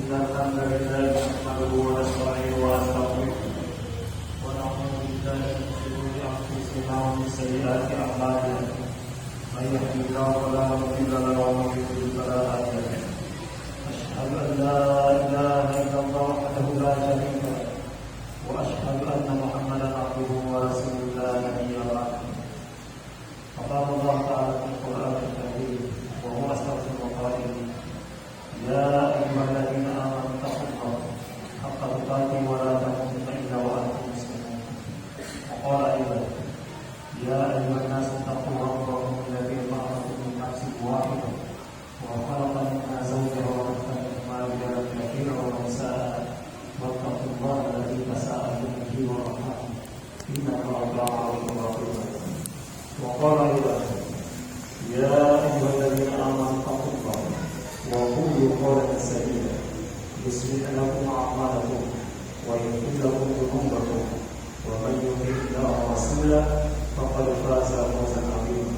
إن الحمد لله نحمده ونستعينه ونستغفره ونعوذ بالله من شرور أنفسنا ومن سيئات أعمالنا من يهده الله فلا مضل له ومن يضلل فلا هادي له أشهد أن لا إله إلا الله وحده لا شريك له وأشهد أن محمدا عبده ورسوله لا نبي بعده فقال الله تعالى في القرآن الكريم وهو أصدق القائلين يا أيها الذين آمنوا اتقوا الله حق تقاته ولا تموتن إلا وأنتم مسلمون وقال أيضا يا أيها الناس اتقوا ربكم الذي خلقكم من نفس واحدة وخلق منها زوجها وبث منهما رجالا كثيرا ونساء واتقوا الله الذي تساءلون به والأرحام إن الله كان عليكم رقيبا وقال أيضا يا أيها الذين آمنوا اتقوا الله وقولوا قولا سديدا يصلح لكم أعمالكم ويغفر لكم ذنوبكم ومن يطع الله ورسوله فقد فاز فوزا عظيما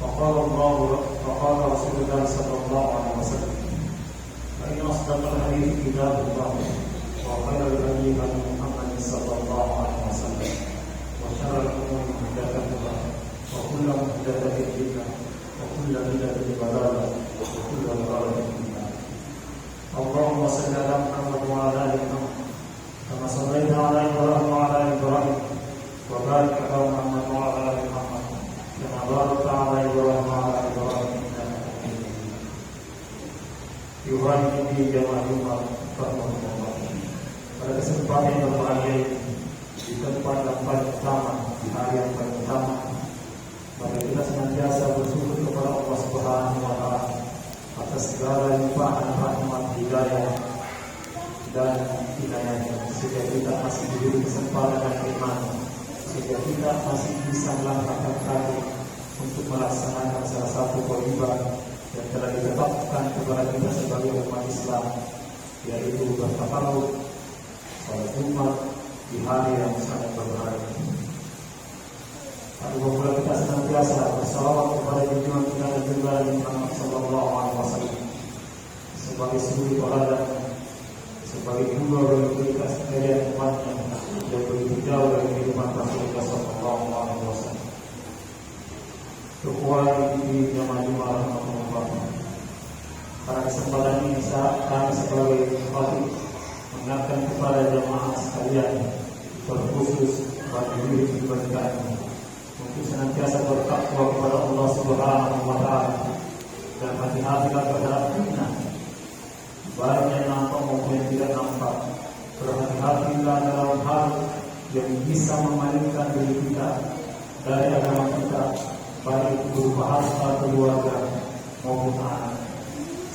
فقال رسول الله صلى الله عليه وسلم فإن أصدق الحديث كتاب الله وخير الهدي هدي محمد صلى الله عليه وسلم وشر الأمور محدثاتها وكل محدثة بدعة وكل بدعة ضلالة وكل ضلالة في النار اللهم صل على محمد وعلى آل محمد كما صليت على إبراهيم وعلى آل إبراهيم وبارك على محمد وعلى آل محمد كما باركت على إبراهيم وعلى آل إبراهيم إنك حميد مجيد يهاني jamaah Jumat rahmatullah. Pada kesempatan yang berbahagia ini di tempat yang paling utama, di hari yang paling utama, maka kita senantiasa bersyukur kepada Allah Subhanahu wa Ta'ala atas segala limpahan rahmat, hidayah dan hidayahnya, sehingga kita masih diberi kesempatan dan iman, sehingga kita masih bisa melangkahkan kaki untuk melaksanakan salah satu kewajiban yang telah ditetapkan kepada kita sebagai umat Islam, yaitu bertakarruf salat Jumat di hari yang sangat berbahagia. Apabila kita senantiasa bersalawat kepada junjungan kita Nabi Muhammad sallallahu alaihi wasallam sebagai suri teladan, sebagai guru bagi kita sekalian umatnya yang begitu jauh dari kehidupan Rasulullah sallallahu alaihi wasallam. Kekuatan di jamaah Jumat. Pada kesempatan ini kami sebagai khatib mengingatkan kepada jamaah sekalian, terkhusus bagi diri pribadi kami, untuk senantiasa bertakwa kepada Allah Subhanahu wa Ta'ala dan hati-hatilah terhadap fitnah, baik yang nampak maupun yang tidak nampak. Berhati-hatilah dalam hal yang bisa memalingkan diri kita dari agama kita, baik itu berupa harta, keluarga maupun anak.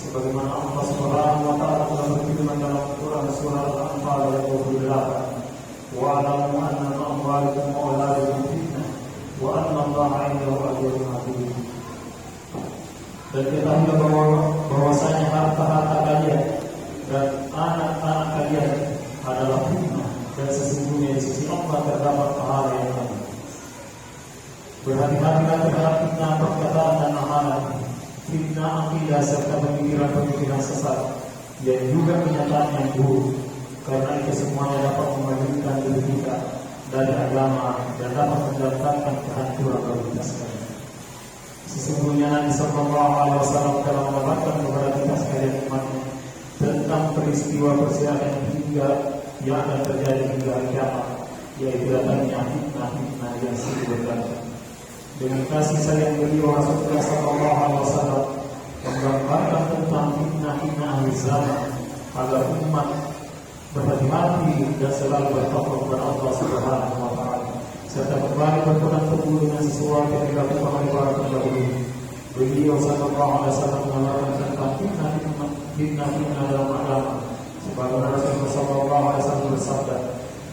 Sebagaimana Allah Subhanahu wa Ta'ala telah berfirman dalam Quran surah Al-Anfal ayat 28, wa'lamu anna amwalakum wa auladukum fitnah wa anna Allaha 'indahu ajrun 'azim. Dan ketahuilah bahwasanya harta-harta kalian dan anak-anak kalian adalah fitnah, dan sesungguhnya di sisi Allah terdapat pahala yang agung. Berhati-hatilah terhadap fitnah perkataan dan amalan, fitnah akidah serta pemikiran-pemikiran sesat, dan juga kenyataan yang buruk, karena itu semuanya dapat memalingkan diri kita dari agama dan dapat mendatangkan kehancuran bagi kita sekalian. Sesungguhnya Nabi sallallahu alaihi wasallam telah mengabarkan kepada kita sekalian umatnya tentang peristiwa persiapan hingga yang akan terjadi hingga hari kiamat, yaitu datangnya fitnah-fitnah yang silih berganti. Dengan kasih sayang beliau Rasulullah sallallahu alaihi wasallam menggambarkan tentang fitnah-fitnah ahli zaman agar umat berhati-hati dan selalu bertakwa kepada Allah Subhanahu wa Ta'ala, serta kembali berpegang teguh dengan sesuatu yang dilakukan oleh para pendahulu. Beliau sallallahu alaihi wasallam mengabarkan tentang fitnah dalam agama, sebagaimana Rasulullah sallallahu alaihi wasallam bersabda,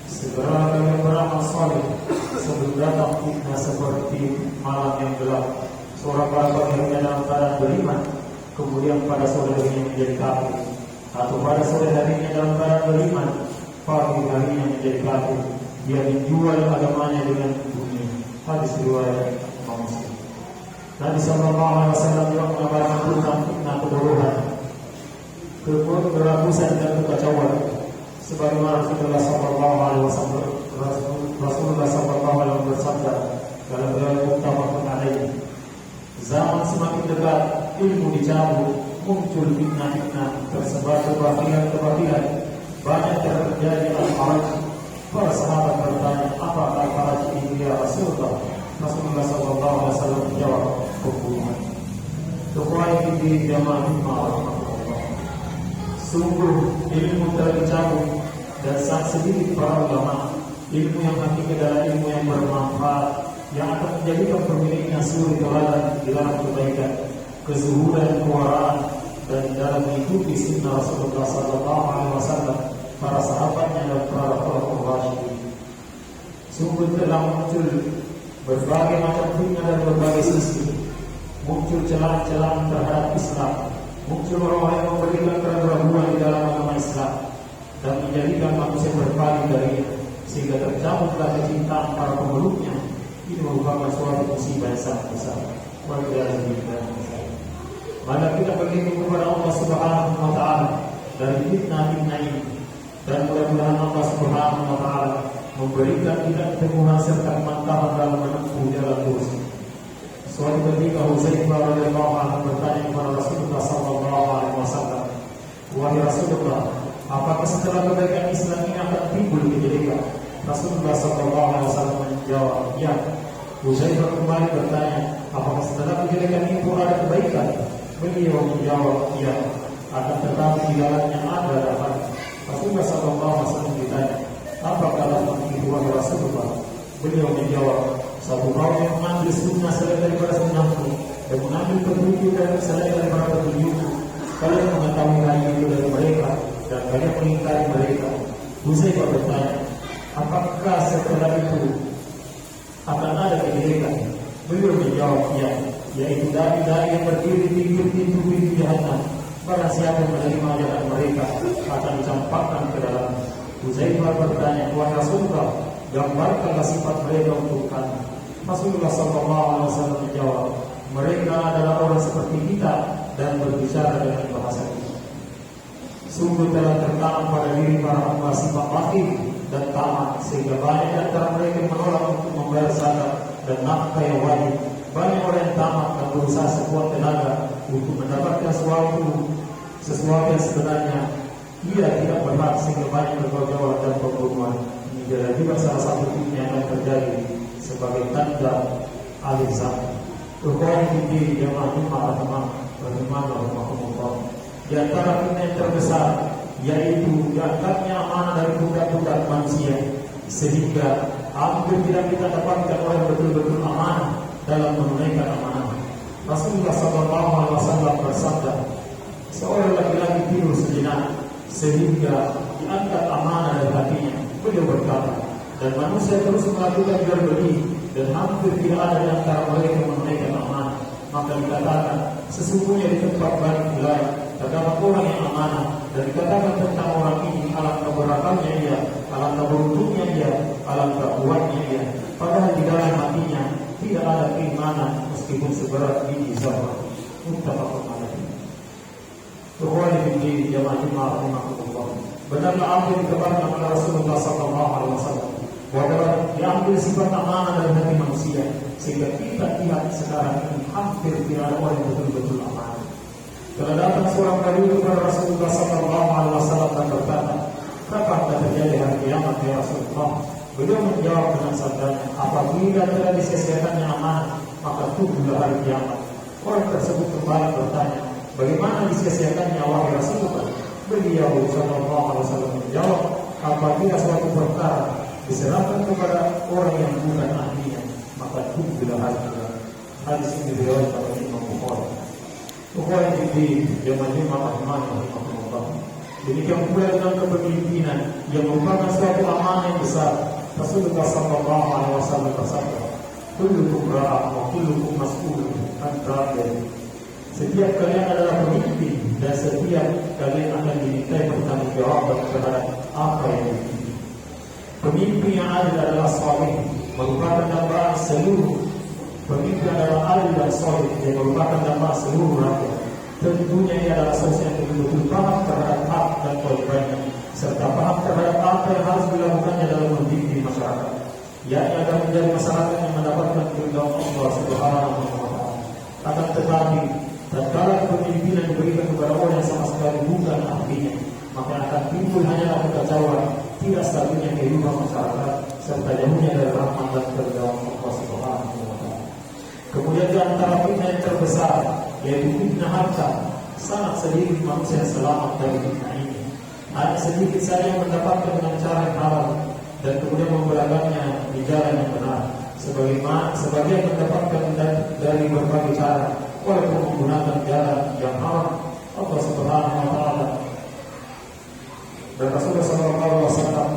segera kalian beramal saleh sebelum datang fitnah seperti malam yang gelap. Seorang pada harinya dalam keadaan beriman, kemudian pada sore harinya menjadi kafir, atau pada sore harinya dalam keadaan beriman, pagi harinya menjadi kafir. Dia menjual agamanya dengan dunia. Hadis riwayat Imam Muslim. Nabi sallallahu alaihi wasallam juga mengabarkan tentang fitnah kebodohan, keragusan dan kekacauan. Sebagaimana Rasulullah Sallallahu Alaihi Wasallam bersabda dalam riwayat muttafaqun alaih, zaman semakin dekat, ilmu dicabut, muncul fitnah-fitnah, tersebar kebatilan, banyak terjadi al-faraj. Para sahabat bertanya, apakah al-faraj ini ya Rasulullah? Rasulullah Sallallahu Alaihi Wasallam menjawab, pembunuhan. Tuhan ini jamaah rahmatullah. Sungguh ilmu telah dicabut dan saat sedikit para ulama, ilmu yang hakiki adalah ilmu yang bermanfaat, yang akan menjadikan pemiliknya suri teladan di dalam kebaikan, kezuhudan, kewaraan, dan dalam mengikuti sunnah Rasulullah Sallallahu Alaihi Wasallam, para sahabatnya dan para khulafaur rasyidin. Sungguh telah muncul berbagai macam fitnah dan berbagai sisi, muncul celah-celah terhadap Islam, muncul orang-orang yang memberikan keraguan di dalam agama Islam dan menjadikan manusia berpaling darinya, sehingga tercabutlah kecintaan para pemeluknya. Ini merupakan suatu musibah yang sangat besar. Maka kita berlindung kepada Allah Subhanahu wa Ta'ala dari fitnah-fitnah ini, dan mudah-mudahan Allah Subhanahu wa Ta'ala memberikan kita keteguhan serta kemantapan dalam menempuh jalan lurus. Suatu ketika Huzaifah radhiyallahu anhu bertanya kepada Rasulullah Sallallahu Alaihi Wasallam, wahai Rasulullah, apakah setelah kebaikan Islam ini akan timbul kejelekan? Rasulullah Sallallahu Alaihi Wasallam menjawab, ya. Huzaifah kembali bertanya, apakah setelah kejelekan itu ada kebaikan? Beliau menjawab, ya. Akan tetapi di dalamnya ada dapat. Rasulullah Sallallahu Alaihi Wasallam ditanya, apakah dapat itu wahai Rasulullah? Beliau menjawab, satu kaum yang mengambil sunnah selain daripada sunnahku dan mengambil petunjuk selain daripada petunjukku. Kalian mengetahui hal itu dari mereka dan kalian mengingkari mereka. Huzaifah bertanya, apakah setelah itu akan ada kejelekan? Beliau menjawab, ya, yaitu dari yang berdiri di pintu jahanam. Barang siapa yang menerima ajaran mereka akan dicampakkan ke dalam. Huzaifah bertanya, wahai Rasulullah, gambarkanlah sifat mereka untuk kami. Rasulullah Sallallahu Alaihi Wasallam menjawab, mereka adalah orang seperti kita dan berbicara dengan bahasa kita. Sungguh telah tertanam pada diri para hamba sifat bakhil dan tamak, sehingga banyak antara mereka menolak untuk membayar zakat dan nafkah yang wajib. Banyak orang yang tamak dan berusaha sekuat tenaga untuk mendapatkan sesuatu yang sebenarnya ia tidak berhak, sehingga banyak bergaulat dan pembunuhan. Ini adalah juga salah satu fitnah yang akan terjadi sebagai tanda akhir zaman. Tuhan ini jemaah rahimahullah. Di antara fitnah yang terbesar yaitu diangkatnya amanah dari budak-budak manusia, sehingga hampir tidak kita dapatkan orang betul-betul amanah dalam menunaikan amanah. Rasulullah Sallallahu Alaihi Wasallam bersabda, seorang laki-laki tidur sejenak sehingga diangkat amanah dari hatinya. Beliau berkata, dan manusia terus melakukan jual beli dan hampir tidak ada di antara mereka yang menunaikan amanah. Maka dikatakan, sesungguhnya di tempat balik wilayah terdapat orang yang amanah, dan dikatakan tentang orang ini, alangkah berakalnya ia, alangkah beruntungnya ia, alangkah kuatnya ia. Padahal di dalam hatinya tidak ada keimanan meskipun seberat biji zarah. Muttafaqun alaih. Tuhan ini jamaah rahimahullah. Benarlah apa yang dikabarkan oleh Rasulullah Sallallahu Alaihi Wasallam, bahwa diambil sifat amanah dari hati manusia, sehingga kita lihat sekarang ini hampir tidak ada orang yang betul-betul amanah. Telah datang seorang badui kepada Rasulullah Sallallahu Alaihi Wasallam dan berkata, kapan akan terjadi hari kiamat ya Rasulullah? Beliau menjawab dengan sabdanya, apabila telah disia-siakannya amanah, maka tunggulah hari kiamat. Orang tersebut kembali bertanya, bagaimana disia-siakannya wahai Rasulullah? Beliau Sallallahu Alaihi Wasallam menjawab, apabila suatu perkara diserahkan kepada orang yang bukan ahlinya, maka tunggulah hari kiamat. Hadis ini diriwayatkan oleh Imam Bukhari. Tuhan ini jemaah rahimahullah. Demikian pula dengan kepemimpinan yang merupakan suatu amanah yang besar. Rasulullah Sallallahu Alaihi Wasallam bersabda, kullukum ra'ah wa kullukum mas'ulun an ra'iyatihi. Setiap kalian adalah pemimpin dan setiap kalian akan dimintai bertanggungjawab terhadap apa yang dimiliki. Pemimpin yang adil adalah salih, merupakan dambaan seluruh. Pemimpin adalah adil dan salih, yang merupakan dambaan seluruh rakyat. Tentunya ia adalah sosok yang betul-betul paham terhadap hak dan kewajibannya, serta paham terhadap apa yang harus dilakukannya dalam mendidik masyarakat. Yakni agar menjadi masyarakat yang mendapatkan keridhaan Allah Subhanahu wa Ta'ala. Akan tetapi, tatkala kepemimpinan diberikan kepada orang yang sama sekali bukan ahlinya, maka akan timbul hanyalah kekacauan, tidak stabilnya kehidupan masyarakat, serta jauhnya dari rahmat dan keridhaan Allah Subhanahu wa Ta'ala. Kemudian di antara fitnah yang terbesar, yaitu fitnah harta, sangat sedikit manusia yang selamat dari fitnah ini. Hanya sedikit saja yang mendapatkan dengan cara yang halal dan kemudian membelagangnya di jalan yang benar. Sebagian mendapatkan dari berbagai cara, walaupun menggunakan jalan yang haram. Allah Subhanahu wa Ta'ala dan Rasulullah SAW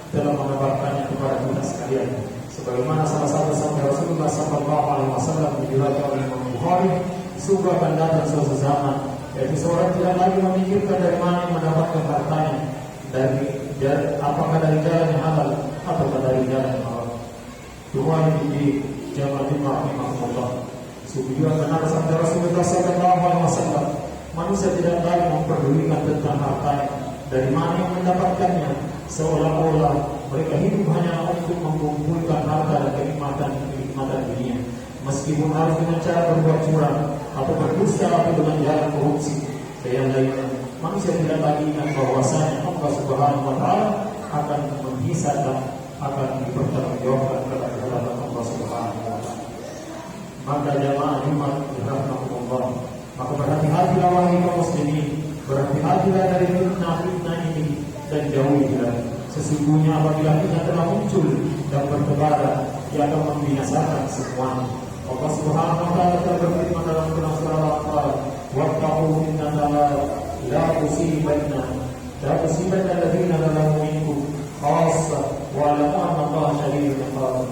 telah mengabarkannya kepada kita sekalian. Sebagaimana salah satu sabda Rasulullah SAW diriwayatkan oleh Imam Bukhari, sungguh akan datang suatu zaman, yaitu seorang tidak lagi memikirkan dari mana yang mendapatkan hartanya, apakah dari jalan yang halal atau dari jalan yang haram. Tuhan di jamaah rahimahullah. Sungguh juga benar sabda Rasulullah SAW, manusia tidak lagi memperdulikan tentang hartanya, dari mana yang mendapatkannya, seolah-olah mereka hidup hanya untuk mengumpulkan harta dan kenikmatan dunia, meskipun harus dengan cara berbuat curang atau berdusta atau dengan jalan korupsi dan yang lainnya. Manusia tidak lagi ingat bahwasanya Allah Subhanahu wa Ta'ala akan menghisab dan akan dipertanggungjawabkan kepada hadapan Allah Subhanahu wa Ta'ala. Maka jamaah Jumat rahmatullah, maka berhati-hatilah wahai kaum muslimin, berhati-hatilah dari fitnah-fitnah ini dan jauhilah. Sesungguhnya apabila fitnah telah muncul dan bertebaran, ia akan membinasakan semuanya. Allah Subhanahu wa Ta'ala telah berfirman dalam surah Al-Anfal, "Wattaqu fitnatan la tusibanna alladziina zalamu minkum khassah wa alamu anna Allaha syadidul 'iqab."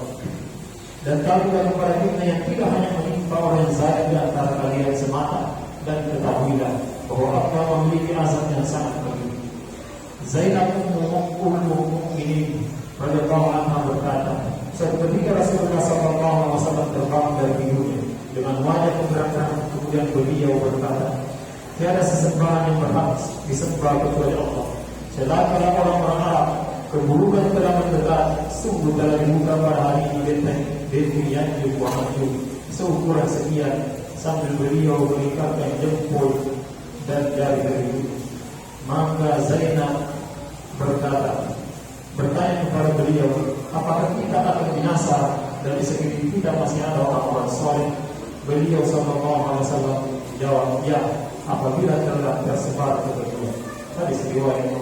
Dan takutlah kepada fitnah yang tidak hanya menimpa orang yang zalim di antara kalian semata, dan ketahuilah bahwa Allah memiliki azab yang sangat pedih. Zainab Ummul Mukminin radhiyallahu anha berkata, suatu ketika Rasulullah SAW terbang dari tidurnya dengan wajah keberatan, kemudian beliau berkata, tiada sesembahan yang berhak disembah kecuali Allah. Celakalah orang-orang Arab, keburukan telah mendekat, sungguh telah dibuka pada hari ini benteng Yanjuj wa Ma'juj seukuran sekian, sambil beliau melingkarkan jempol dan jari. Maka Zainab bertanya kepada beliau, apakah kita akan binasa dan di sekeliling kita masih ada orang-orang soleh? Beliau SAW jawab, ya, apabila telah tersebar ke dunia. Tadi riwayat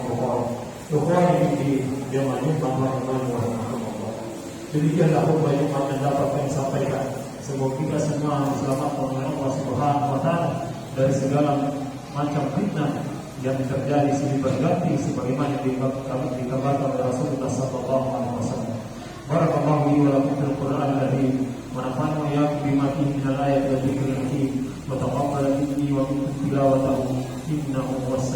Bukhari di jamaah Jumat rahimahullah. Demikianlah khutbah Jumat yang dapat kami sampaikan. Semoga kita semua diselamatkan oleh Allah Subhanahu wa Ta'ala dari segala macam fitnah yang terjadi silih berganti sebagaimana dikabarkan oleh Rasulullah sallallahu alaihi wasallam. Barakallahu li wa lakum fil Qur'an al-Karim wa nafa'ana wa iyyakum bima fihi min al-ayati wa dhikril hakim wa taqabbal minni wa minkum tilawatahu innahu huwas